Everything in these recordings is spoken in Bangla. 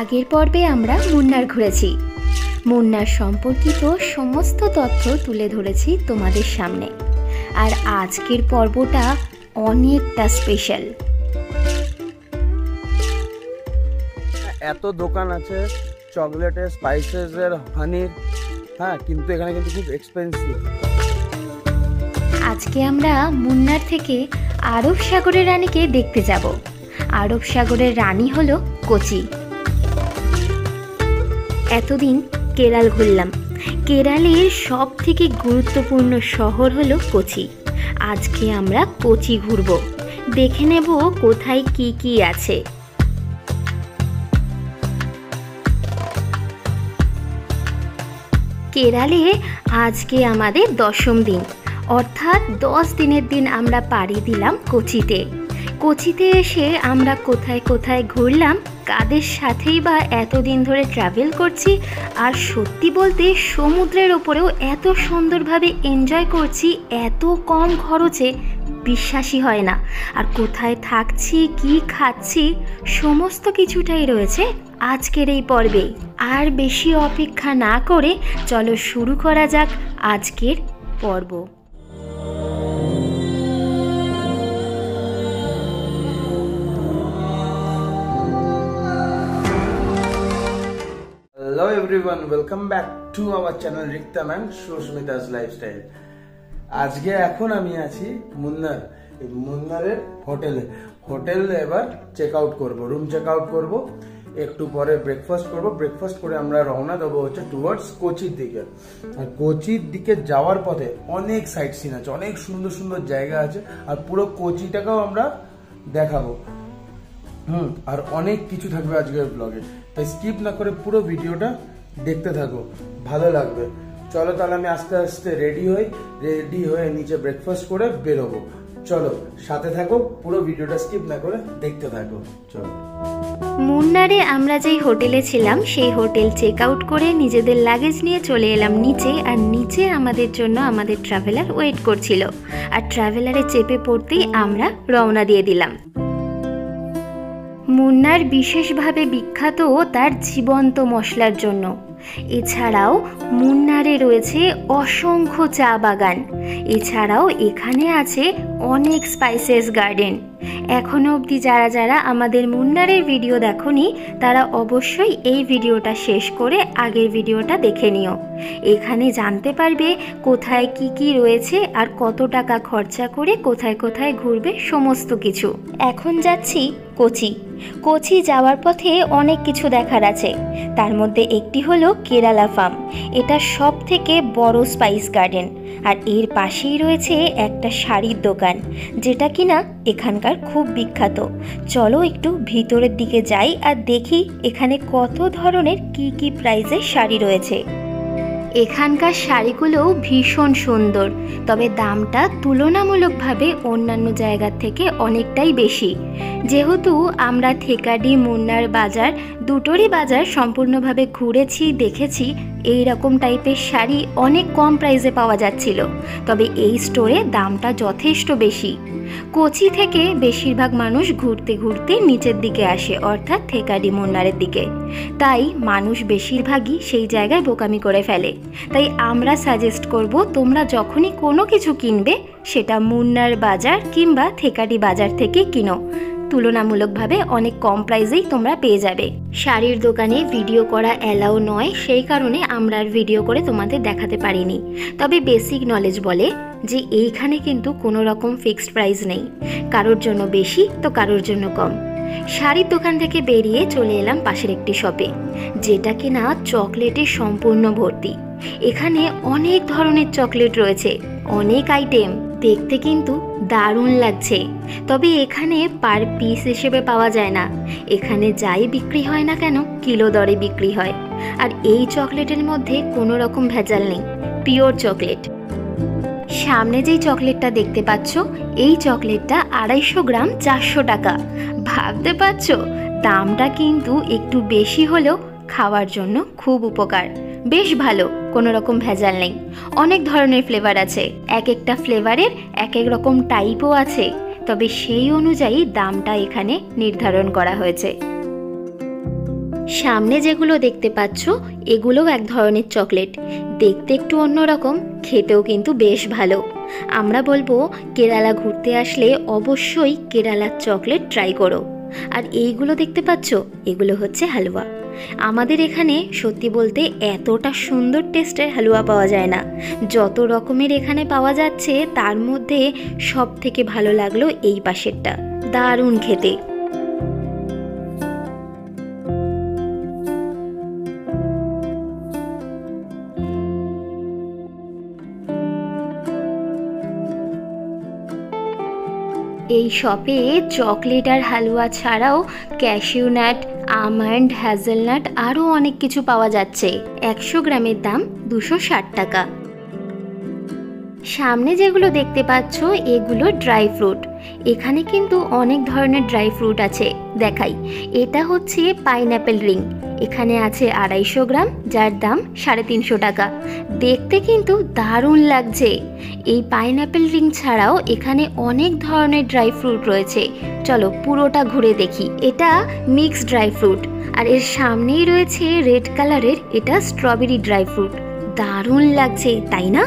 আগের পর্বে আমরা মুন্নার ঘুরেছি। মুন্নার সম্পর্কিত সমস্ত তথ্য তুলে ধরেছি তোমাদের সামনে। আর আজকের পর্বটা অনেকটা স্পেশাল। এত দোকান আছে চকলেটের, স্পাইসেসের, হানির, হ্যাঁ, কিন্তু এখানে কিন্তু খুব এক্সপেন্সিভ। আজকে আমরা মুন্নার থেকে আরব সাগরের রানীকে দেখতে যাব। আরব সাগরের রানী হলো কোচি। এতদিন কেরাল ঘুরলাম। কেরালের সব থেকে গুরুত্বপূর্ণ শহর হলো কোচি। আজকে আমরা কোচি ঘুরব, দেখে নেব কোথায় কি কি আছে। কেরালে আজকে আমাদের 10ম দিন, অর্থাৎ 10 দিনের দিন আমরা পাড়ি দিলাম কোচিতে। কোচিতে এসে আমরা কোথায় কোথায় ঘুরলাম, কাদের সাথেই বা এতদিন ধরে ট্রাভেল করছি, আর সত্যি বলতে সমুদ্রের ওপরেও এত সুন্দরভাবে এনজয় করছি এত কম খরচে, বিশ্বাসই হয় না। আর কোথায় থাকছি, কি খাচ্ছি, সমস্ত কিছুটাই রয়েছে আজকের এই পর্বে। আর বেশি অপেক্ষা না করে চলো শুরু করা যাক আজকের পর্ব। Hello everyone, welcome back to our channel Riktam and Sushmita's Lifestyle. আজকে এখন আমি আছি মুন্নারের হোটেলে এবার চেক আউট করবো, রুম চেক আউট করবো, একটু পরে ব্রেকফাস্ট করবো। ব্রেকফাস্ট করে আমরা রওনা দেবো হচ্ছে টুয়ার্ডস কোচির দিকে। আর কোচির দিকে যাওয়ার পথে অনেক সাইট সিন আছে, অনেক সুন্দর সুন্দর জায়গা আছে, আর পুরো কোচিটাকেও আমরা দেখাবো। আর অনেক কিছু থাকবে আজকের ব্লগে, তাই স্কিপ না করে পুরো ভিডিওটা দেখতে থাকো, ভালো লাগবে। চলো তাহলে আমি আস্তে আস্তে রেডি হয়ে নিচে ব্রেকফাস্ট করে বেরোবো। চলো সাথে থাকো, পুরো ভিডিওটা স্কিপ না করে দেখতে থাকো। চলো। মুন্নারে আমরা যেই হোটেলে ছিলাম সেই হোটেল চেক আউট করে নিজেদের লাগেজ নিয়ে চলে এলাম নিচে। আর নিচে আমাদের জন্য আমাদের ট্রাভেলার ওয়েট করছিল। আর ট্রাভেলারে চেপে পড়তেই আমরা রওনা দিয়ে দিলাম। মুন্নার বিশেষভাবে বিখ্যাত তার জীবন্ত মশলার জন্য। এছাড়াও মুন্নারে রয়েছে অসংখ্য চা বাগান। এছাড়াও এখানে আছে অনেক স্পাইসেস গার্ডেন। এখনো অবধি যারা আমাদের মুন্নারের ভিডিও দেখোনি তারা অবশ্যই এই ভিডিওটা শেষ করে আগের ভিডিওটা দেখে নিও। এখানে জানতে পারবে কোথায় কি কি রয়েছে আর কত টাকা খরচা করে কোথায় কোথায় ঘুরবে সমস্ত কিছু। এখন যাচ্ছি কোচি যাওয়ার পথে অনেক কিছু দেখার আছে। তার মধ্যে একটি হলো কেরালা ফার্ম। এটা সব থেকে বড় স্পাইস গার্ডেন। আর এর পাশেই রয়েছে একটা শাড়ির দোকান, যেটা কিনা এখানকার খুব বিখ্যাত। চলো একটু ভিতরের দিকে যাই আর দেখি এখানে কত ধরনের কি কি প্রাইসের শাড়ি রয়েছে। এখানকার শাড়িগুলো ভীষণ সুন্দর, তবে দামটা তুলনামূলকভাবে অন্যান্য জায়গার থেকে অনেকটাই বেশি। যেহেতু আমরা থেকাডি, মুন্নার বাজার দুটোরই বাজার সম্পূর্ণভাবে ঘুরেছি, দেখেছি, এই রকম টাইপের শাড়ি অনেক কম প্রাইসে পাওয়া যাচ্ছিল, তবে এই স্টোরে দামটা যথেষ্ট বেশি। কোচি থেকে বেশিরভাগ মানুষ ঘুরতে ঘুরতে নিচের দিকে আসে, অর্থাৎ থেকাডি মুন্নারের দিকে। তাই মানুষ বেশিরভাগই সেই জায়গায় বোকামি করে ফেলে। তাই আমরা সাজেস্ট করব তোমরা যখনই কোনো কিছু কিনবে সেটা মুন্নার বাজার কিংবা থেকাডি বাজার থেকে কিনো। তুলনামূলকভাবে অনেক কম প্রাইসেই তোমরা পেয়ে যাবে। শাড়ির দোকানে ভিডিও করা অ্যালাউ নয়, সেই কারণে আমরা আর ভিডিও করে তোমাদের দেখাতে পারিনি। তবে বেসিক নলেজ বলে যে এইখানে কিন্তু কোনো রকম ফিক্সড প্রাইস নেই, কারোর জন্য বেশি তো কারোর জন্য কম। শাড়ির দোকান থেকে বেরিয়ে চলে এলাম পাশের একটি শপে, যেটা কিনা চকলেটে সম্পূর্ণ ভর্তি। এখানে অনেক ধরনের চকলেট রয়েছে, অনেক আইটেম, দেখতে কিন্তু দারুণ লাগছে। তবে এখানে পার পিস হিসেবে পাওয়া যায় না, এখানে যাই বিক্রি হয় না কেন কিলো দরে বিক্রি হয়। আর এই চকলেটের মধ্যে কোনো রকম ভেজাল নেই, পিওর চকলেট। সামনে যেই চকলেটটা দেখতে পাচ্ছ, এই চকলেটটা 250 গ্রাম 400 টাকা। ভাবতে পারছো দামটা কিন্তু একটু বেশি হলেও খাওয়ার জন্য খুব উপকার, বেশ ভালো, কোনো রকম ভেজাল নেই। অনেক ধরনের ফ্লেভার আছে, এক একটা ফ্লেভারের এক এক রকম টাইপও আছে, তবে সেই অনুযায়ী দামটা এখানে নির্ধারণ করা হয়েছে। সামনে যেগুলো দেখতে পাচ্ছ এগুলোও এক ধরনের চকলেট, দেখতে একটু অন্যরকম, খেতেও কিন্তু বেশ ভালো। আমরা বলবো কেরালা ঘুরতে আসলে অবশ্যই কেরালার চকলেট ট্রাই করো। আর এইগুলো দেখতে পাচ্ছ এগুলো হচ্ছে হালুয়া। আমাদের এখানে সত্যি বলতে এতটা সুন্দর টেস্টের হালুয়া পাওয়া যায় না, যত রকমের এখানে পাওয়া যাচ্ছে তার মধ্যে সব থেকে ভালো লাগলো এই পাশেরটা, দারুণ খেতে। এই শপে চকলেট আর হালুয়া ছাড়াও ক্যাশিউ নাট, আমন্ড, হ্যাজেলনাট আরও অনেক কিছু পাওয়া যাচ্ছে। 100 গ্রামের দাম 260 টাকা। সামনে যেগুলো দেখতে পাচ্ছ এগুলো ড্রাই ফ্রুট। এখানে কিন্তু অনেক ধরনের ড্রাই ফ্রুট আছে, দেখাই। এটা হচ্ছে পাইনঅ্যাপেল রিং, এখানে আছে 250 গ্রাম, যার দাম 350 টাকা। দেখতে কিন্তু দারুণ লাগছে। এই পাইনঅ্যাপেল রিং ছাড়াও এখানে অনেক ধরনের ড্রাই ফ্রুট রয়েছে, চলো পুরোটা ঘুরে দেখি। এটা মিক্স ড্রাই ফ্রুট, আর এর সামনেই রয়েছে রেড কালারের, এটা স্ট্রবেরি ড্রাই ফ্রুট। দারুণ লাগছে তাই না?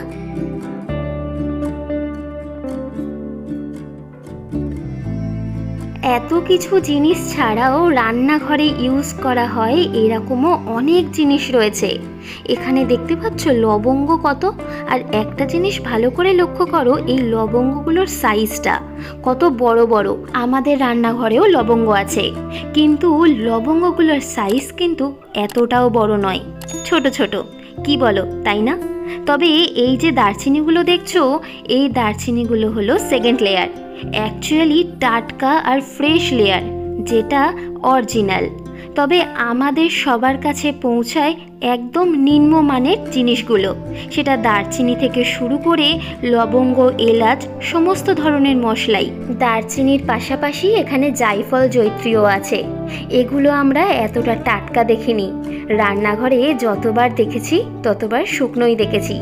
এত কিছু জিনিস ছাড়াও রান্নাঘরে ইউজ করা হয় এরকমও অনেক জিনিস রয়েছে। এখানে দেখতে পাচ্ছ লবঙ্গ কত, আর একটা জিনিস ভালো করে লক্ষ্য করো, এই লবঙ্গগুলোর সাইজটা কত বড় বড়। আমাদের রান্নাঘরেও লবঙ্গ আছে, কিন্তু লবঙ্গগুলোর সাইজ কিন্তু এতটাও বড় নয়, ছোট ছোট, কি বলো তাই না? তবে এই যে দারচিনিগুলো দেখছো, এই দারচিনিগুলো হলো সেকেন্ড লেয়ার, অ্যাকচুয়ালি টাটকা আর ফ্রেশ লেয়ার, যেটা অরিজিনাল। তবে আমাদের সবার কাছে পৌঁছায় একদম নিম্নমানের জিনিসগুলো, সেটা দারচিনি থেকে শুরু করে লবঙ্গ, এলাচ, সমস্ত ধরনের মশলাই। দারচিনির পাশাপাশি এখানে জায়ফল, জয়ত্রীও আছে। এগুলো আমরা এতটা টাটকা দেখিনি, রান্নাঘরে যতবার দেখেছি ততবার শুকনোই দেখেছি।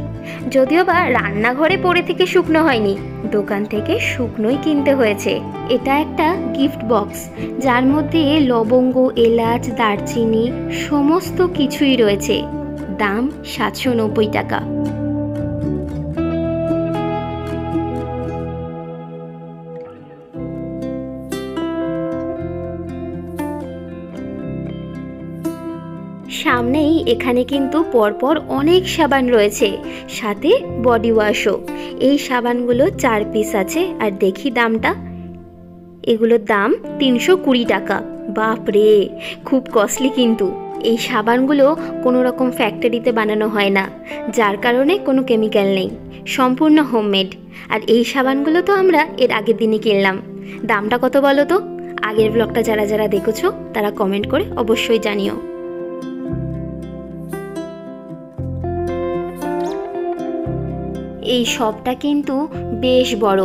যদিও বা রান্নাঘরে পড়ে থেকে শুকনো হয়নি, দোকান থেকে শুকনোই কিনতে হয়েছে। এটা একটা গিফট বক্স, যার মধ্যে লবঙ্গ, এলাচ, দারচিনি সমস্ত কিছুই রয়েছে। দাম 790 টাকা। সামনেই এখানে কিন্তু পরপর অনেক সাবান রয়েছে, সাথে বডি ওয়াশও। এই সাবানগুলো 4 পিস আছে, আর দেখি দামটা, এগুলোর দাম 320 টাকা। বাপরে, খুব কস্টলি কিন্তু। এই সাবানগুলো কোনো রকম ফ্যাক্টরিতে বানানো হয় না, যার কারণে কোনো কেমিক্যাল নেই, সম্পূর্ণ হোমমেড। আর এই সাবানগুলো তো আমরা এর আগের দিনই কিনলাম। দামটা কত বলো তো? আগের ব্লগটা যারা যারা দেখেছো তারা কমেন্ট করে অবশ্যই জানিও। এই শপটা কিন্তু বেশ বড়,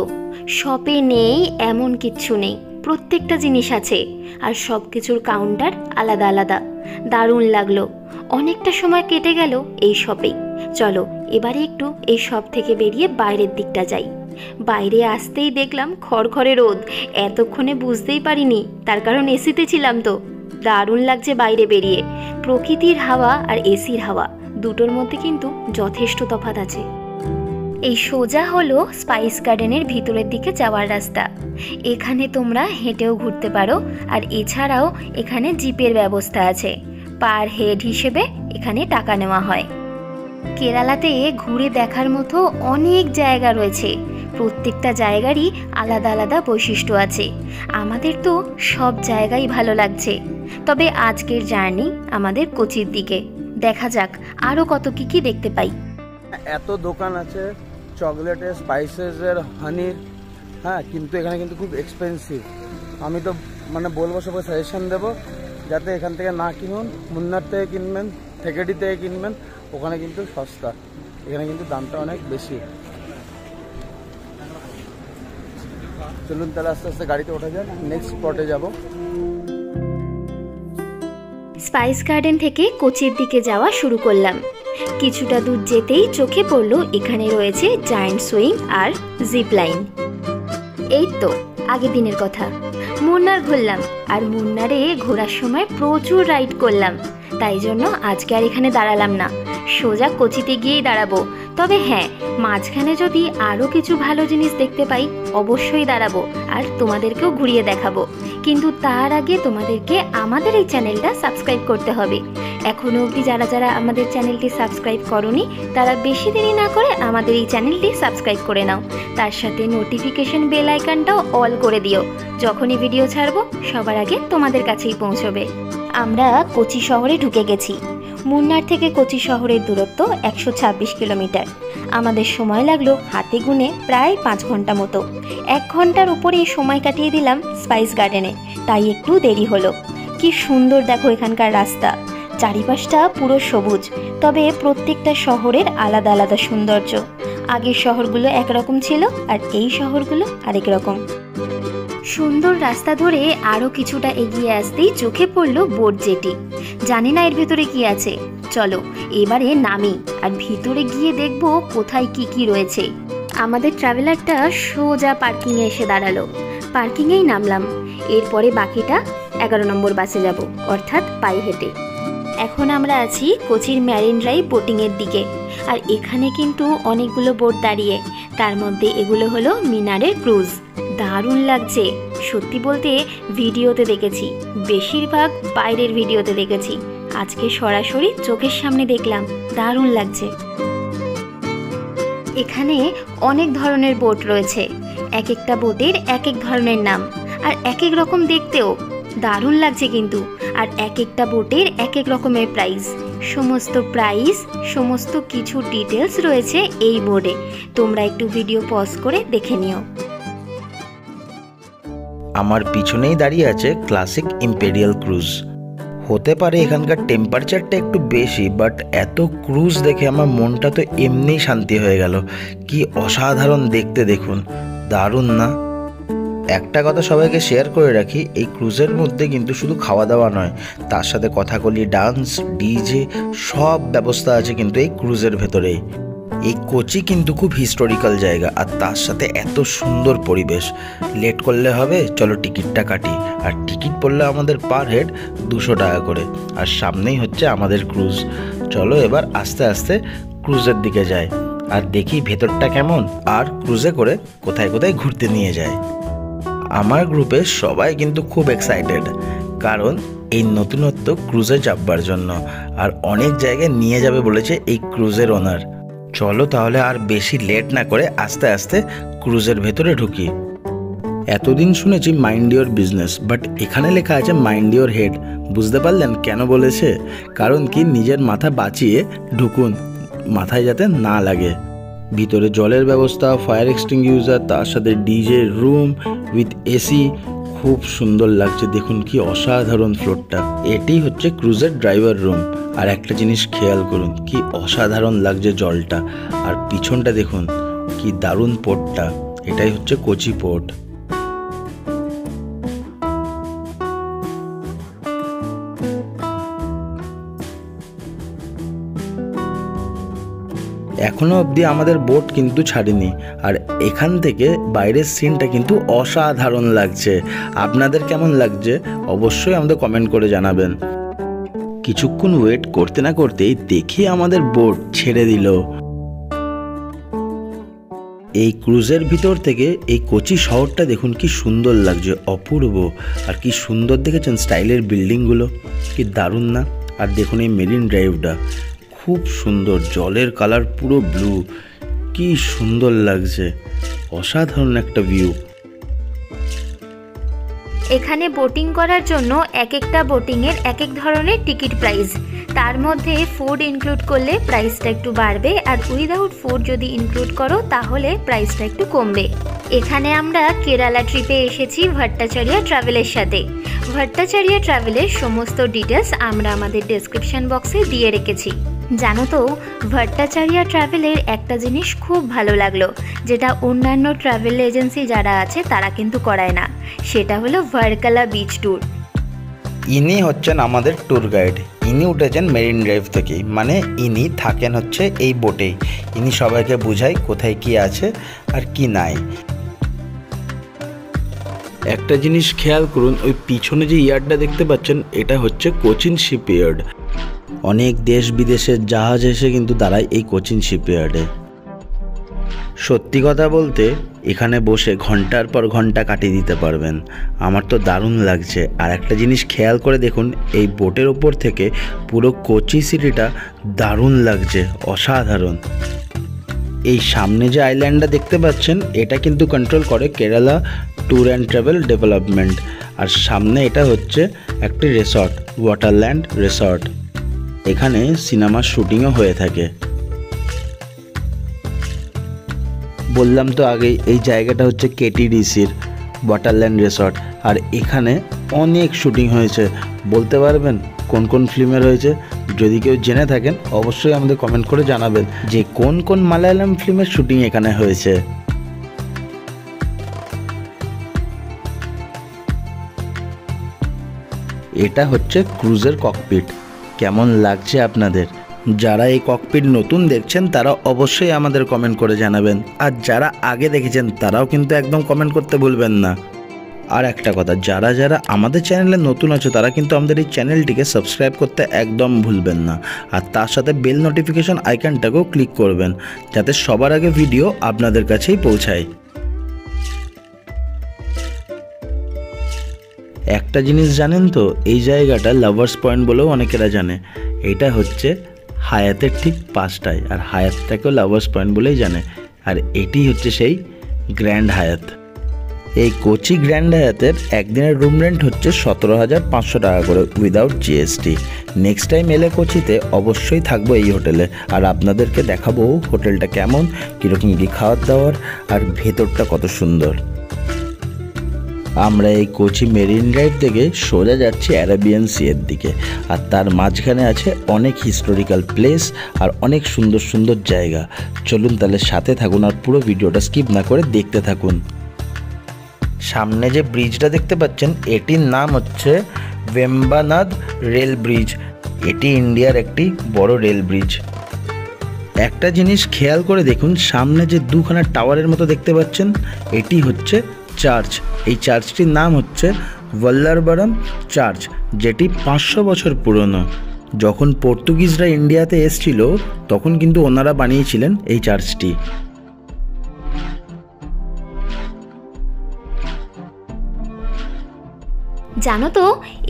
শপে নেই এমন কিচ্ছু নেই, প্রত্যেকটা জিনিস আছে, আর সব কিছুর কাউন্টার আলাদা আলাদা। দারুণ লাগলো, অনেকটা সময় কেটে গেল এই শপেই। চলো এবারে একটু এই শপ থেকে বেরিয়ে বাইরের দিকটা যাই। বাইরে আসতেই দেখলাম খড়খড়ে রোদ, এতক্ষণে বুঝতেই পারিনি, তার কারণ এসিতে ছিলাম তো। দারুণ লাগছে বাইরে বেরিয়ে, প্রকৃতির হাওয়া আর এসির হাওয়া দুটোর মধ্যে কিন্তু যথেষ্ট তফাৎ আছে। এই সোজা হলো স্পাইস গার্ডেনের ভিতরের দিকে যাওয়ার রাস্তা। এখানে তোমরা হেঁটেও ঘুরতে পারো, আর এছাড়াও এখানে জিপের ব্যবস্থা আছে, পার হেড হিসেবে এখানে টাকা নেওয়া হয়। কেরালাতে ঘুরে দেখার মতো অনেক জায়গা রয়েছে, প্রত্যেকটা জায়গারই আলাদা আলাদা বৈশিষ্ট্য আছে। আমাদের তো সব জায়গাই ভালো লাগছে, তবে আজকের জার্নি আমাদের কোচির দিকে। দেখা যাক আরও কত কি দেখতে পাই। এত দোকান আছে চকলেটের, স্পাইসেসের, হানির, হ্যাঁ, কিন্তু এখানে কিন্তু খুব এক্সপেন্সিভ। আমি তো বলবো সবাই সাজেশন দেবো যাতে এখান থেকে না কিনুন, মুন্নার থেকে কিনবেন, থেকেডি থেকে কিনবেন, ওখানে কিন্তু সস্তা, এখানে কিন্তু দামটা অনেক বেশি। চলুন তাহলে আস্তে আস্তে গাড়িতে ওঠা যাক, নেক্সট স্পটে যাব। স্পাইস গার্ডেন থেকে কোচির দিকে যাওয়া শুরু করলাম। কিছুটা দূর যেতেই চোখে পড়লো এখানে রয়েছে জায়ান্ট সুইং আর জিপ লাইন। এই তো আগের দিনের কথা, মুন্নার ঘুরলাম, আর মুন্নারে ঘোরার সময় প্রচুর রাইড করলাম। তাই জন্য আজকে আর এখানে দাঁড়ালাম না, সোজা কোচিতে গিয়েই দাঁড়াবো। তবে হ্যাঁ, মাঝখানে যদি আরও কিছু ভালো জিনিস দেখতে পাই অবশ্যই দাঁড়াবো আর তোমাদেরকেও ঘুরিয়ে দেখাবো। কিন্তু তার আগে তোমাদেরকে আমাদের এই চ্যানেলটা সাবস্ক্রাইব করতে হবে। এখনও অবধি যারা যারা আমাদের চ্যানেলটি সাবস্ক্রাইব করোনি তারা বেশি দেরি না করে আমাদের এই চ্যানেলটি সাবস্ক্রাইব করে নাও। তার সাথে নোটিফিকেশন বেল আইকনটাও অল করে দিও, যখনই ভিডিও ছাড়বো সবার আগে তোমাদের কাছেই পৌঁছবে। আমরা কোচি শহরে ঢুকে গেছি। মুন্নার থেকে কোচি শহরের দূরত্ব 126 কিলোমিটার। আমাদের সময় লাগলো হাতে গুনে প্রায় 5 ঘন্টা মতো। 1 ঘন্টার উপরে সময় কাটিয়ে দিলাম স্পাইস গার্ডেনে, তাই একটু দেরি হলো। কি সুন্দর দেখো এখানকার রাস্তা, চারিপাশটা পুরো সবুজ। তবে প্রত্যেকটা শহরের আলাদা আলাদা সৌন্দর্য। আগের শহরগুলো একরকম ছিল আর এই শহরগুলো আরেক রকম। সুন্দর রাস্তা ধরে আরও কিছুটা এগিয়ে আসতেই চোখে পড়লো বোট জেটি। জানি না এর ভেতরে কি আছে, চলো এবারে নামি আর ভিতরে গিয়ে দেখবো কোথায় কি কি রয়েছে। আমাদের ট্রাভেলারটা সোজা পার্কিংয়ে এসে দাঁড়ালো। পার্কিংয়েই নামলাম। এরপরে বাকিটা 11 নম্বর বাসে যাব, অর্থাৎ পায়ে হেঁটে। এখন আমরা আছি কোচির ম্যারিন ড্রাইভ বোটিংয়ের দিকে। আর এখানে কিন্তু অনেকগুলো বোট দাঁড়িয়ে, তার মধ্যে এগুলো হলো মিনারের ক্রুজ। দারুণ লাগছে, সত্যি বলতে ভিডিওতে দেখেছি, বেশিরভাগ বাইরের ভিডিওতে দেখেছি, আজকে সরাসরি চোখের সামনে দেখলাম, দারুণ লাগছে। এখানে অনেক ধরনের বোট রয়েছে, এক একটা বোটের এক এক ধরনের নাম আর এক এক রকম দেখতেও। দারুণ লাগছে কিন্তু, আর এক একটা বোটের এক এক রকমের প্রাইস। সমস্ত প্রাইস, সমস্ত কিছু ডিটেলস রয়েছে এই বোর্ডে। তোমরা একটু ভিডিও পজ করে দেখে নিও। আমার পিছনেই দাঁড়িয়ে আছে ক্লাসিক ইম্পেরিয়াল ক্রুজ। হতে পারে এখানকার টেম্পারেচারটা একটু বেশি, বাট এত ক্রুজ দেখে আমার মনটা তো এমনিই শান্তি হয়ে গেল। কি অসাধারণ দেখতে, দেখুন, দারুণ না? একটা কথা সবাইকে শেয়ার করে রাখি, এই ক্রুজের মধ্যে কিন্তু শুধু খাওয়া দাওয়া নয়, তার সাথে কথাকলি, ডান্স, ডিজে সব ব্যবস্থা আছে কিন্তু এই ক্রুজের ভেতরেই। এই কোচি কিন্তু খুব হিস্টোরিক্যাল জায়গা, আর তার সাথে এত সুন্দর পরিবেশ। লেট করলে হবে, চলো টিকিটটা কাটি। আর টিকিট পড়লে আমাদের পার হেড 200 টাকা করে। আর সামনেই হচ্ছে আমাদের ক্রুজ। চলো এবার আস্তে আস্তে ক্রুজের দিকে যাই আর দেখি ভেতরটা কেমন, আর ক্রুজে করে কোথায় কোথায় ঘুরতে নিয়ে যায়। আমার গ্রুপে সবাই কিন্তু খুব এক্সাইটেড, কারণ এই নতুনত্ব ক্রুজে চাপবার জন্য। আর অনেক জায়গায় নিয়ে যাবে বলেছে এই ক্রুজের ওনার। চলো তাহলে আর বেশি লেট না করে আস্তে আস্তে ক্রুজের ভেতরে ঢুকি। এতদিন শুনেছি মাইন্ড ইওর বিজনেস, বাট এখানে লেখা আছে মাইন্ড ইওর হেড। বুঝতে পারলেন কেন বলেছে? কারণ কি, নিজের মাথা বাঁচিয়ে ঢুকুন, মাথায় যাতে না লাগে। ভিতরে জলের ব্যবস্থা, ফায়ার এক্সটিংগুইশার, তার সাথে ডিজে রুম উইথ এসি। খুব সুন্দর লাগছে, দেখুন কি অসাধারণ ফ্লোরটা। এটি হচ্ছে ক্রুজের ড্রাইভার রুম। আর একটা জিনিস খেয়াল করুন, কি অসাধারণ লাগছে জলটা। আর পিছনটা দেখুন, কি দারুণ পোর্টটা। এটাই হচ্ছে কোচি পোর্ট। এখনো অবধি আমাদের বোট কিন্তু ছাড়েনি, আর এখান থেকে বাইরের সিনটা কিন্তু অসাধারণ লাগছে। আপনাদের কেমন লাগছে অবশ্যই আমাদের কমেন্ট করে জানাবেন। কিছুক্ষণ ওয়েট করতে না করতেই দেখি আমাদের বোট ছেড়ে দিল। এই ক্রুজের ভিতর থেকে এই কোচি শহরটা দেখুন কি সুন্দর লাগছে, অপূর্ব। আর কি সুন্দর দেখেছেন স্টাইলের বিল্ডিংগুলো, কি দারুণ না? আর দেখুন এই মেরিন ড্রাইভটা খুব সুন্দর, জলের কালার পুরো ব্লু, কি সুন্দর লাগছে, অসাধারণ একটা ভিউ। এখানে বোটিং করার জন্য এক একটা বোটিংয়ের এক এক ধরনের টিকিট প্রাইস। তার মধ্যে ফুড ইনক্লুড করলে প্রাইসটা একটু বাড়বে, আর উইদাউট ফুড যদি ইনক্লুড করো তাহলে প্রাইসটা একটু কমবে। এখানে আমরা কেরালা ট্রিপে এসেছি ভট্টাচারিয়া ট্রাভেলের সাথে। ভট্টাচারিয়া ট্রাভেলের সমস্ত ডিটেলস আমরা আমাদের ডেসক্রিপশন বক্সে দিয়ে রেখেছি। জানো তো, ভট্টাচারিয়া ট্রাভেলের একটা জিনিস খুব ভালো লাগলো, যেটা অন্যান্য ট্রাভেল এজেন্সি যারা আছে তারা কিন্তু করায় না, সেটা হলো ভার্কালা বিচ ট্যুর। ইনি হচ্ছেন আমাদের ট্যুর গাইড। ইনি উঠেছেন মেরিন ড্রাইভ থেকেই, মানে ইনি থাকেন হচ্ছে এই বোটেই। ইনি সবাইকে বুঝায় কোথায় কি আছে আর কি নাই। একটা জিনিস খেয়াল করুন, ওই পিছনে যে ইয়ার্ডটা দেখতে পাচ্ছেন এটা হচ্ছে কোচিন শিপইয়ার্ড। অনেক দেশ বিদেশের জাহাজ এসে কিন্তু দাঁড়ায় এই কোচিন শিপইয়ার্ডে। সত্যি কথা বলতে এখানে বসে ঘন্টার পর ঘন্টা কাটিয়ে দিতে পারবেন। আমার তো দারুণ লাগছে। আর একটা জিনিস খেয়াল করে দেখুন, এই বোটের ওপর থেকে পুরো কোচি সিটিটা দারুণ লাগছে, অসাধারণ। এই সামনে যে আইল্যান্ডটা দেখতে পাচ্ছেন এটা কিন্তু কন্ট্রোল করে Kerala tour and travel development. আর সামনে এটা হচ্ছে একটি রিসর্ট, ওয়াটারল্যান্ড রিসর্ট। এখানে সিনেমার শুটিংও হয়ে থাকে। বললাম তো আগেই এই জায়গাটা হচ্ছে কেটিডিসির ওয়াটারল্যান্ড রিসর্ট। আর এখানে অনেক শুটিং হয়েছে। বলতে পারবেন কোন কোন ফিল্মের হয়েছে? যদি কেউ জেনে থাকেন অবশ্যই আমাদের কমেন্ট করে জানাবেন যে কোন কোন মালায়ালাম ফিল্মের শুটিং এখানে হয়েছে। এটা হচ্ছে ক্রুজের ককপিট। কেমন লাগছে আপনাদের? যারা এই ককপিট নতুন দেখছেন তারা অবশ্যই আমাদের কমেন্ট করে জানাবেন। আর যারা আগে দেখেছেন তারাও কিন্তু একদম কমেন্ট করতে ভুলবেন না। আর একটা কথা, যারা যারা আমাদের চ্যানেলে নতুন আছে তারা কিন্তু আমাদের এই চ্যানেলটিকে সাবস্ক্রাইব করতে একদম ভুলবেন না। আর তার সাথে বেল নোটিফিকেশন আইকনটাকেও ক্লিক করবেন যাতে সবার আগে ভিডিও আপনাদের কাছেই পৌঁছায়। একটা জিনিস জানেন তো, এই জায়গাটা লাভার্স পয়েন্ট বলেও অনেকেরা জানে। এটা হচ্ছে হায়াতের ঠিক পাশটায়, আর হায়াতটাকেও লাভার্স পয়েন্ট বলেই জানে। আর এটি হচ্ছে সেই গ্র্যান্ড হায়াত। এই কোচি গ্র্যান্ড হায়াতের একদিনের রুম রেন্ট হচ্ছে 17,500 টাকা করে উইদাউট জিএসটি। নেক্সট টাইম এলে কোচিতে অবশ্যই থাকবো এই হোটেলে। আর আপনাদেরকে দেখাবো হোটেলটা কেমন, কীরকম কী খাওয়ার দাওয়ার, আর ভেতরটা কত সুন্দর। আমরা এই কোচি মেরিন ড্রাইভ থেকে সোজা যাচ্ছি অ্যারাবিয়ান সিয়ের দিকে। আর তার মাঝখানে আছে অনেক হিস্টোরিক্যাল প্লেস আর অনেক সুন্দর সুন্দর জায়গা। চলুন তাহলে সাথে থাকুন আর পুরো ভিডিওটা স্কিপ না করে দেখতে থাকুন। সামনে যে ব্রিজটা দেখতে পাচ্ছেন এটির নাম হচ্ছে ভেম্বানাদ রেল ব্রিজ। এটি ইন্ডিয়ার একটি বড় রেল ব্রিজ। একটা জিনিস খেয়াল করে দেখুন, সামনে যে দুখানা টাওয়ারের মতো দেখতে পাচ্ছেন এটি হচ্ছে চার্চ। এই চার্চটির নাম হচ্ছে ভল্লারবারাম চার্চ, যেটি 500 বছর পুরনো। যখন পর্তুগিজরা ইন্ডিয়াতে এসেছিল তখন কিন্তু ওনারা বানিয়েছিলেন এই চার্চটি। জানো তো,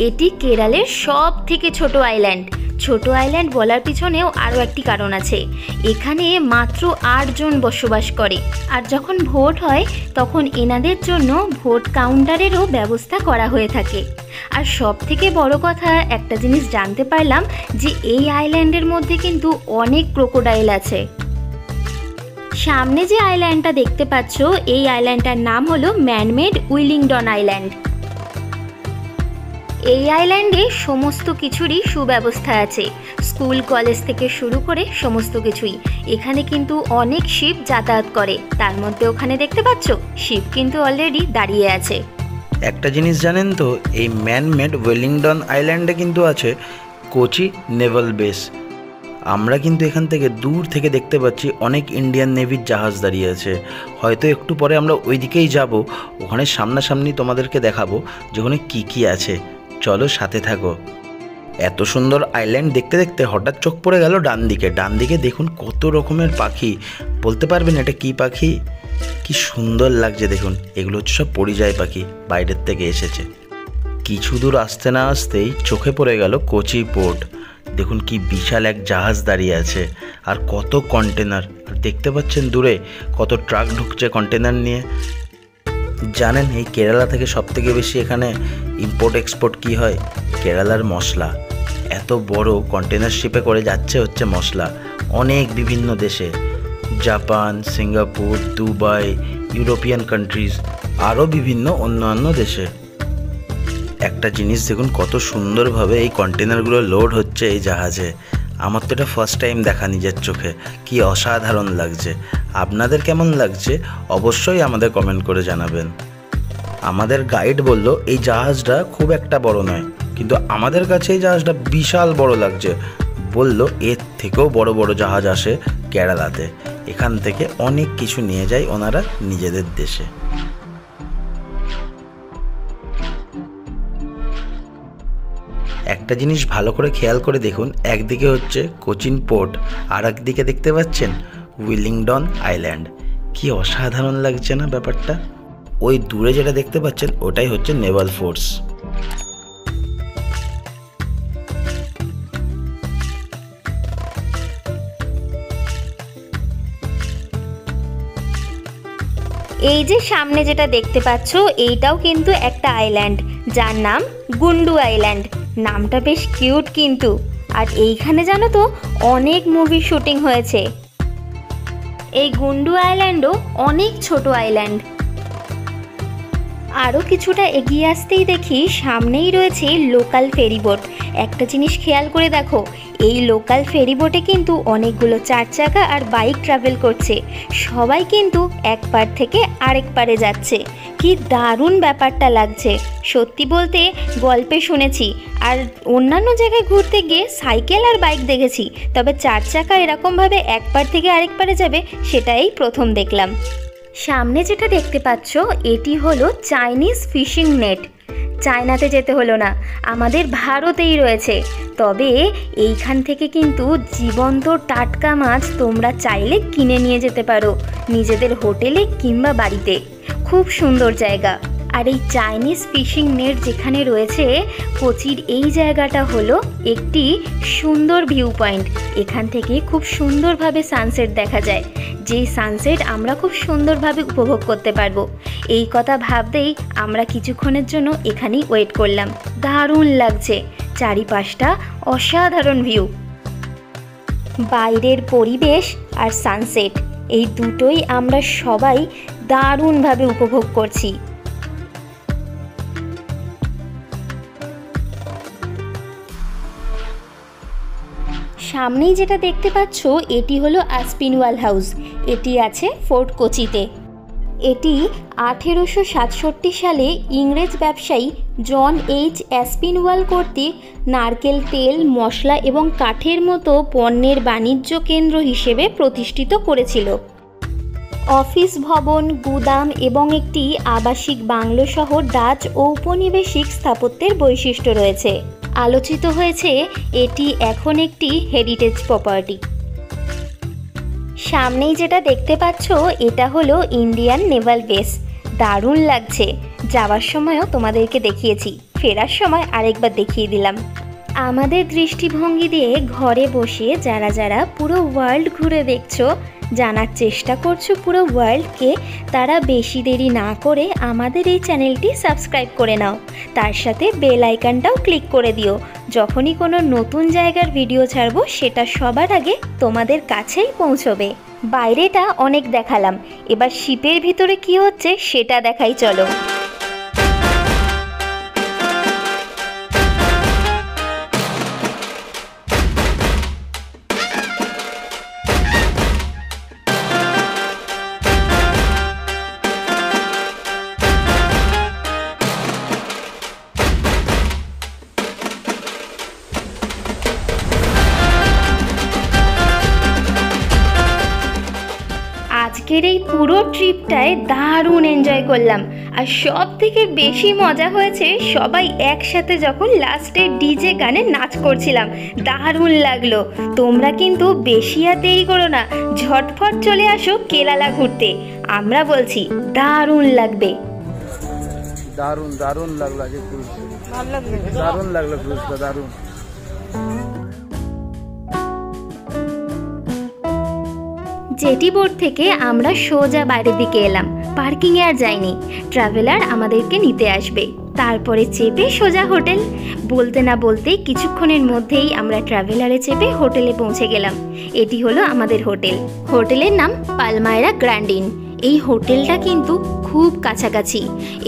এটি কেরালের সব থেকে ছোট আইল্যান্ড। ছোট আইল্যান্ড বলার পিছনেও আরও একটি কারণ আছে। এখানে মাত্র 8 জন বসবাস করে। আর যখন ভোট হয় তখন এনাদের জন্য ভোট কাউন্টারেরও ব্যবস্থা করা হয়ে থাকে। আর সব থেকে বড় কথা, একটা জিনিস জানতে পারলাম যে এই আইল্যান্ডের মধ্যে কিন্তু অনেক ক্রোকোডাইল আছে। সামনে যে আইল্যান্ডটা দেখতে পাচ্ছ এই আইল্যান্ডটার নাম হলো ম্যানমেড উইলিংডন আইল্যান্ড। এই আইল্যান্ডে সমস্ত কিছুরই সুব্যবস্থা আছে, স্কুল কলেজ থেকে শুরু করে সমস্ত কিছুই। এখানে কিন্তু অনেক শিপ যাতায়াত করে, তার মধ্যে ওখানে দেখতে পাচ্ছ শিপ কিন্তু অলরেডি দাঁড়িয়ে আছে। একটা জিনিস জানেন তো, এই ম্যানমেড ওয়েলিংডন আইল্যান্ডে কিন্তু আছে কোচি নেভাল বেস। আমরা কিন্তু এখান থেকে দূর থেকে দেখতে পাচ্ছি অনেক ইন্ডিয়ান নেভির জাহাজ দাঁড়িয়ে আছে। হয়তো একটু পরে আমরা ওই দিকেই যাব, ওখানে সামনাসামনি তোমাদেরকে দেখাবো যে ওখানে কী কী আছে। চলো সাথে থাকো। এত সুন্দর আইল্যান্ড দেখতে দেখতে হঠাৎ চোখ পড়ে গেল ডান দিকে দেখুন কত রকমের পাখি। বলতে পারবেন এটা কি পাখি? কি সুন্দর লাগছে দেখুন। এগুলো হচ্ছে সব পরিযায়ী পাখি, বাইরের থেকে এসেছে। কিছু দূর আসতে না আসতেই চোখে পড়ে গেল কোচি পোর্ট। দেখুন কি বিশাল এক জাহাজ দাঁড়িয়ে আছে আর কত কন্টেনার। আর দেখতে পাচ্ছেন দূরে কত ট্রাক ঢুকছে কন্টেনার নিয়ে। জানেন এই কেরালা থেকে সবথেকে বেশি এখানে ইম্পোর্ট এক্সপোর্ট কি হয়? কেরালার মশলা। এত বড় কন্টেনার শিপে করে যাচ্ছে হচ্ছে মশলা অনেক বিভিন্ন দেশে, Japan, Singapore, Dubai, European countries, আরও বিভিন্ন অন্যান্য দেশে। একটা জিনিস দেখুন কত সুন্দরভাবে এই কন্টেনারগুলো লোড হচ্ছে এই জাহাজে। আমার তো এটা ফার্স্ট টাইম দেখা নিজের চোখে, কি অসাধারণ লাগছে। আপনাদের কেমন লাগছে অবশ্যই আমাদের কমেন্ট করে জানাবেন। আমাদের গাইড বলল এই জাহাজটা খুব একটা বড় নয়, কিন্তু আমাদের কাছে এই জাহাজটা বিশাল বড় লাগছে। বলল এর থেকেও বড় বড় জাহাজ আসে কেরালাতে, এখান থেকে অনেক কিছু নিয়ে যায় ওনারা নিজেদের দেশে। একটা জিনিস ভালো করে খেয়াল করে দেখুন, একদিকে হচ্ছে কোচিন পোর্ট আর একদিকে দেখতে পাচ্ছেন উইলিংডন আইল্যান্ড। কি অসাধারণ লাগছে না ব্যাপারটা। ওই দূরে যেটা দেখতে পাচ্ছেন ওটাই হচ্ছে নেভাল ফোর্স। এই যে সামনে যেটা দেখতে পাচ্ছ এইটাও কিন্তু একটা আইল্যান্ড, যার নাম গুন্ডু আইল্যান্ড। নামটা বেশ কিউট কিন্তু। আর এইখানে জানো তো অনেক মুভির শুটিং হয়েছে। এই গুন্ডু আইল্যান্ডও অনেক ছোট আইল্যান্ড। আরও কিছুটা এগিয়ে আসতেই দেখি সামনেই রয়েছে লোকাল ফেরিবোট। একটা জিনিস খেয়াল করে দেখো, এই লোকাল ফেরিবোটে কিন্তু অনেকগুলো 4 চাকা আর বাইক ট্রাভেল করছে। সবাই কিন্তু এক পার থেকে আরেক পারে যাচ্ছে। কি দারুণ ব্যাপারটা লাগছে। সত্যি বলতে গল্পে শুনেছি আর অন্যান্য জায়গায় ঘুরতে গিয়ে সাইকেল আর বাইক দেখেছি, তবে 4 চাকা এরকমভাবে এক পার থেকে আরেক পারে যাবে সেটাই প্রথম দেখলাম। সামনে যেটা দেখতে পাচ্ছ এটি হলো চাইনিজ ফিশিং নেট। চায়নাতে যেতে হলো না, আমাদের ভারতেই রয়েছে। তবে এইখান থেকে কিন্তু জীবন্ত টাটকা মাছ তোমরা চাইলে কিনে নিয়ে যেতে পারো নিজেদের হোটেলে কিংবা বাড়িতে। খুব সুন্দর জায়গা। আর এই চাইনিজ ফিশিং নেট যেখানে রয়েছে, কোচির এই জায়গাটা হলো একটি সুন্দর ভিউ পয়েন্ট। এখান থেকে খুব সুন্দরভাবে সানসেট দেখা যায়, যেই সানসেট আমরা খুব সুন্দরভাবে উপভোগ করতে পারবো। এই কথা ভাবতেই আমরা কিছুক্ষণের জন্য এখানেই ওয়েট করলাম। দারুণ লাগছে, চারিপাশটা অসাধারণ ভিউ। বাইরের পরিবেশ আর সানসেট এই দুটোই আমরা সবাই দারুণভাবে উপভোগ করছি। সামনেই যেটা দেখতে পাচ্ছ এটি হলো আসপিনওয়াল হাউস। এটি আছে ফোর্ট কোচিতে। এটি 1867 সালে ইংরেজ ব্যবসায়ী জন এইচ অ্যাসপিনওয়াল কর্তৃক নারকেল তেল, মশলা এবং কাঠের মতো পণ্যের বাণিজ্য কেন্দ্র হিসেবে প্রতিষ্ঠিত করেছিল। অফিস ভবন, গুদাম এবং একটি আবাসিক বাংলো সহ ডাচ ঔপনিবেশিক স্থাপত্যের বৈশিষ্ট্য রয়েছে। আলোচিত হয়েছে এটি এখন একটি হেরিটেজ প্রপার্টি। সামনেই যেটা দেখতে পাচ্ছ এটা হলো ইন্ডিয়ান নেভাল বেস। দারুণ লাগছে। যাওয়ার সময়ও তোমাদেরকে দেখিয়েছি, ফেরার সময় আরেকবার দেখিয়ে দিলাম। আমাদের দৃষ্টিভঙ্গি দিয়ে ঘরে বসে যারা যারা পুরো ওয়ার্ল্ড ঘুরে দেখছো, জানার চেষ্টা করছো পুরো ওয়ার্ল্ডকে, তারা বেশি দেরি না করে আমাদের এই চ্যানেলটি সাবস্ক্রাইব করে নাও। তার সাথে বেল আইকনটাও ক্লিক করে দিও। যখনই কোনো নতুন জায়গার ভিডিও ছাড়বো সেটা সবার আগে তোমাদের কাছেই পৌঁছবে। বাইরেটা অনেক দেখালাম, এবার শিপের ভিতরে কি হচ্ছে সেটা দেখাই চলো। আজকের এই পুরো ট্রিপটায় দারুণ এনজয় করলাম। আর সব থেকে বেশি মজা হয়েছে সবাই একসাথে যখন লাস্টে ডিজে গানে নাচ করছিলাম, দারুণ লাগলো। তোমরা কিন্তু বেশি আর দেরি করো না, ঝটফট চলে আসো কেরালা ঘুরতে। আমরা বলছি দারুণ লাগবে। দারুণ দারুণ লাগলো আজকে ক্রুজ, দারুণ লাগলো ক্রুজটা, দারুণ। জেটি বোর্ড থেকে আমরা সোজা বাইরের দিকে এলাম, পার্কিংয়ে আর যাইনি। ট্রাভেলার আমাদেরকে নিতে আসবে, তারপরে চেপে সোজা হোটেল। বলতে না বলতেই কিছুক্ষণের মধ্যেই আমরা ট্রাভেলারে চেপে হোটেলে পৌঁছে গেলাম। এটি হলো আমাদের হোটেল। হোটেলের নাম পালমায়রা গ্র্যান্ড ইন। এই হোটেলটা কিন্তু খুব কাছাকাছি।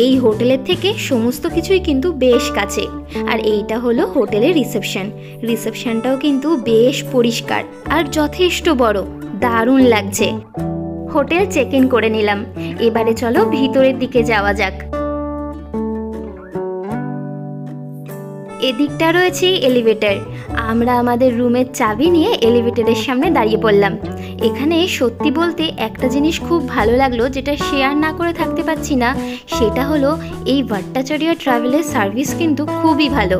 এই হোটেলের থেকে সমস্ত কিছুই কিন্তু বেশ কাছে। আর এইটা হলো হোটেলের রিসেপশন। রিসেপশনটাও কিন্তু বেশ পরিষ্কার আর যথেষ্ট বড়, দারুণ লাগছে। হোটেল চেক ইন করে নিলাম। এবারে চলো ভিতরের দিকে যাওয়া যাক। এদিকটা রয়েছে এলিভেটর। আমরা আমাদের রুমের চাবি নিয়ে এলিভেটরের সামনে দাঁড়িয়ে পড়লাম। এখানে সত্যি বলতে একটা জিনিস খুব ভালো লাগলো, যেটা শেয়ার না করে থাকতে পারছি না, সেটা হলো এই ভট্টাচার্য ট্রাভেলের সার্ভিস কিন্তু খুবই ভালো।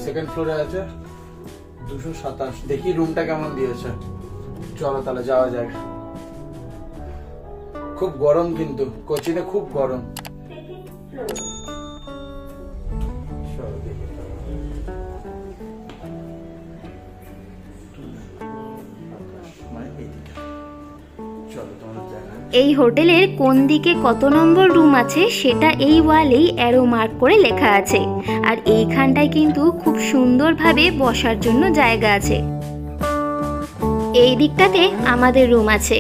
সেকেন্ড ফ্লোরে আছে 227। দেখি রুমটা কেমন দিয়েছে। চলো তাহলে যাওয়া যাক। খুব গরম কিন্তু কোচিনে খুব গরম। এই হোটেলের কোন দিকে কত নম্বর রুম আছে সেটা এই ওয়ালেই অ্যারো মার্ক করে লেখা আছে। আর এইখানটায় কিন্তু খুব সুন্দরভাবে বসার জন্য জায়গা আছে। এই দিকটাতে আমাদের রুম আছে,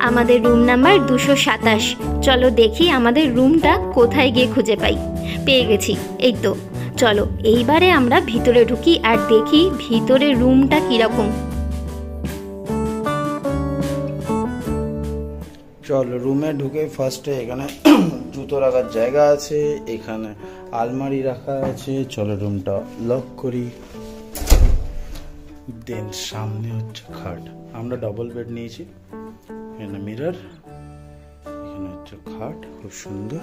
আমাদের রুম নাম্বার 227। চলো দেখি আমাদের রুমটা কোথায় গিয়ে খুঁজে পাই। পেয়ে গেছি, এই তো। চলো এইবারে আমরা ভিতরে ঢুকি আর দেখি ভিতরে রুমটা কীরকম। চলো রুমে ঢুকে ফার্স্টে এখানে জুতো রাখার জায়গা আছে, এখানে আলমারি রাখা আছে। চলো রুমটা লক করি। দেন সামনে হচ্ছে খাট, আমরা ডবল বেড নিয়েছি। এখানে মিরর, এখানে হচ্ছে খাট, খুব সুন্দর।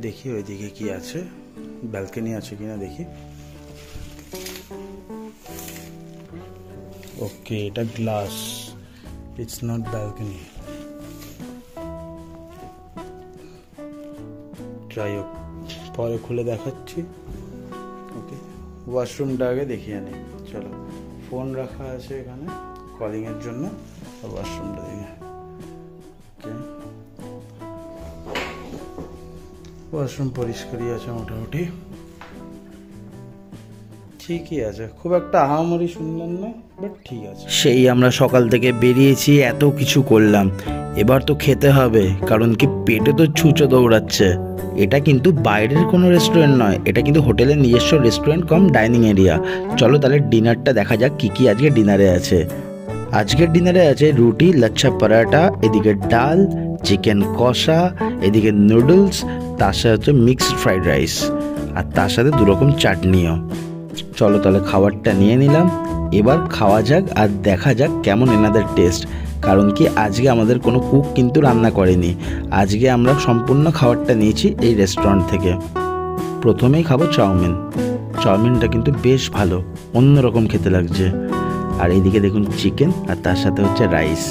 দেখি ওইদিকে কি আছে, ব্যালকনি আছে কিনা দেখি। ওকে, এটা গ্লাস, ইটস নট ব্যালকনি। যাই হোক, পরে খুলে দেখাচ্ছি। ওকে, ওয়াশরুমটা আগে দেখিয়ে আনি। চলো, ফোন রাখা আছে এখানে কলিং এর জন্য। ওয়াশরুমটা দেখে, ওকে, ওয়াশরুম পরিষ্কারই আছে মোটামুটি, ঠিকই আছে। খুব একটা আহামরি সুন্দর না, বাট ঠিক আছে। সেই আমরা সকাল থেকে বেরিয়েছি, এত কিছু করলাম, এবার তো খেতে হবে, কারণ কি পেটে তো ছুঁচো দৌড়াচ্ছে। এটা কিন্তু বাইরের কোনো রেস্টুরেন্ট নয়, এটা কিন্তু হোটেলের নিজস্ব রেস্টুরেন্ট কম ডাইনিং এরিয়া। চলো তাহলে ডিনারটা দেখা যাক কি কি আজকে ডিনারে আছে। আজকের ডিনারে আছে রুটি, লাচ্ছা পরাঠা, এদিকে ডাল, চিকেন কষা, এদিকে নুডলস, তার সাথে হচ্ছে মিক্সড ফ্রাইড রাইস, আর তার সাথে 2 রকম চাটনিও। চলো তাহলে খাবারটা নিয়ে নিলাম, এবার খাওয়া যাক আর দেখা যাক কেমন এনাদের টেস্ট। কারণ কি আজকে আমাদের কোনো কুক কিন্তু রান্না করেনি, আজকে আমরা সম্পূর্ণ খাবারটা নিয়েছি এই রেস্টুরেন্ট থেকে। প্রথমেই খাবো চাউমিন। চাউমিনটা কিন্তু বেশ ভালো, অন্যরকম খেতে লাগছে। আর এইদিকে দেখুন চিকেন, আর তার সাথে হচ্ছে রাইস।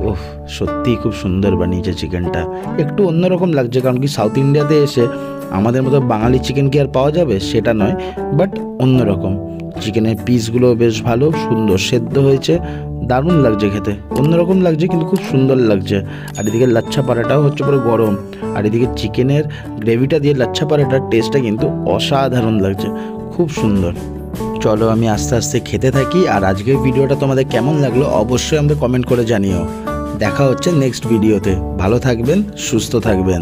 ওহ, সত্যিই খুব সুন্দর বানিয়েছে চিকেনটা, একটু অন্যরকম লাগছে। কারণ কি সাউথ ইন্ডিয়াতে এসে আমাদের মতো বাঙালি চিকেন কি আর পাওয়া যাবে, সেটা নয়, বাট অন্যরকম। চিকেনের পিসগুলো বেশ ভালো, সুন্দর সেদ্ধ হয়েছে, দারুণ লাগছে খেতে, অন্যরকম লাগছে কিন্তু খুব সুন্দর লাগছে। আর এদিকে লাচ্ছা পরাঠাও হচ্ছে পুরো গরম, আর এদিকে চিকেনের গ্রেভিটা দিয়ে লাচ্ছা পরাঠার টেস্টটা কিন্তু অসাধারণ লাগছে, খুব সুন্দর। চলো আমি আস্তে আস্তে খেতে থাকি। আর আজকের ভিডিওটা তোমাদের কেমন লাগলো অবশ্যই আমাদের কমেন্ট করে জানিও। দেখা হচ্ছে নেক্সট ভিডিওতে। ভালো থাকবেন, সুস্থ থাকবেন।